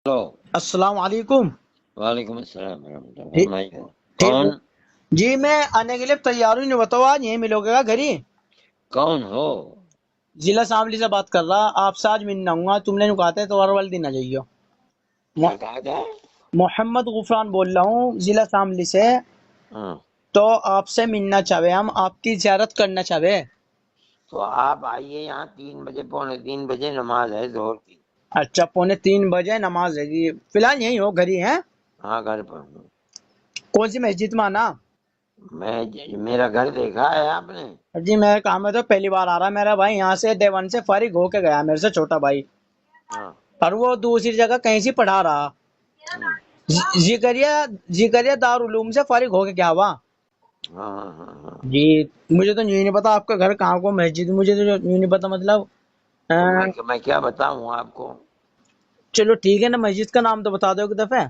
Hello. السلام علیکم۔ وعلیکم السلام ورحمۃ اللہ، ٹھیک فرمائیے۔ ٹھیک کون؟ ہو؟ جی میں آنے کے لیے تیار ہوں، نہیں بتاؤ آج یہیں ملو گے گا گھر ہی؟ کون ہو؟ ضلع اسمبلی سے بات کر رہا، آپ سے آج ملنا ہوں گا، تم نے جو کہا تھا تو والے دن آ جائیے۔ کیا کہا تھا؟ محمد غفران بول رہا ہوں ضلع اسمبلی سے، ہاں، تو آپ سے ملنا چاہے، ہم آپ کی زیارت کرنا چاہے۔ تو آپ آئیے یہاں 3 بجے، 2:45 نماز ہے ظہر کی۔ اچھا 2:45 نماز ہے جی، فی الحال یہیں ہو گھر ہی ہیں؟ ہاں، گھر پر ہوں کون سی مسجد میں آنا؟ میں۔ میرا گھر دیکھا ہے آپ نے؟ جی میرے کام ہے تو پہلی بار آ رہا، میرا بھائی یہاں سے دیوان سے فارغ ہو کے گیا، میرے سے چھوٹا بھائی، ہاں، اور وہ دوسری جگہ کہیں سے پڑھا رہا، ہوں، ذکریہ دارالعلوم سے فارغ ہو کے کیا ہوا؟ ہاں، ہاں، ہاں، ہاں۔ جی مجھے تو یوں نہیں پتا آپ کا گھر کہاں کو مسجد، مجھے تو یوں نہیں پتا مطلب تو آ، میں کیا بتاؤں آپ کو؟ چلو ٹھیک ہے نا، مسجد کا نام تو بتا دو ایک دفعہ۔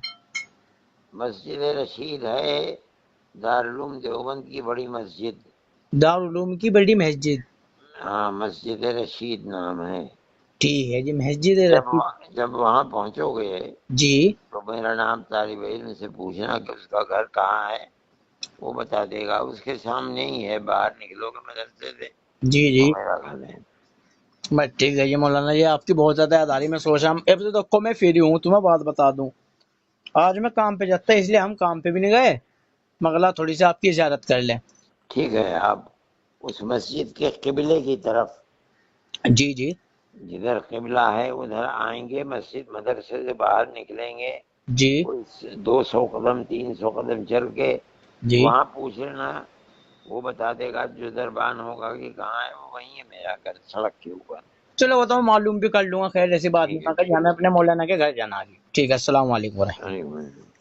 مسجد رشید ہے، دارالعلوم دیوبند کی بڑی مسجد۔ دارالعلوم کی بڑی مسجد، ہاں، مسجد رشید نام ہے۔ ٹھیک ہے جی، مسجد رشید۔ جب وہاں پہنچو گے جی تو میرا نام طالب علم سے پوچھنا کہ اس کا گھر کہاں ہے، وہ بتا دے گا، اس کے سامنے ہی ہے، باہر نکلو گے مدرسے سے جی تو جی میرا گھر ہے۔ بس ٹھیک ہے جی مولانا جی، آپ کی بہت زیادہ یاد آ رہی، میں سوچا ہم اب تو کو میں فری ہوں، تمہیں بات بتا دوں، آج میں کام پہ جاتا اس لیے ہم کام پہ بھی نہیں گئے، مغلا تھوڑی سی آپ کی زیارت کر لیں۔ ٹھیک ہے، آپ اس مسجد کے قبلے کی طرف، جی جی جدھر قبلہ ہے ادھر آئیں گے، مسجد مدرسے سے باہر نکلیں گے، جی کوئی 200 قدم 300 قدم چل کے جی وہاں پوچھ لینا، وہ بتا دے گا، جو دربان ہوگا کہ کہاں ہے، وہ وہیں ہے میرا گھر، سڑک کے اوپر۔ چلو وہ تو میں معلوم بھی کر لوں گا، خیر ایسی بات ٹھیک نہیں ہے، کرتا، ٹھیک ہمیں ہے، اپنے مولانا کے گھر جانا ہے۔ ٹھیک ہے، السلام علیکم ورحمۃ اللہ۔ ٹھیک ہے۔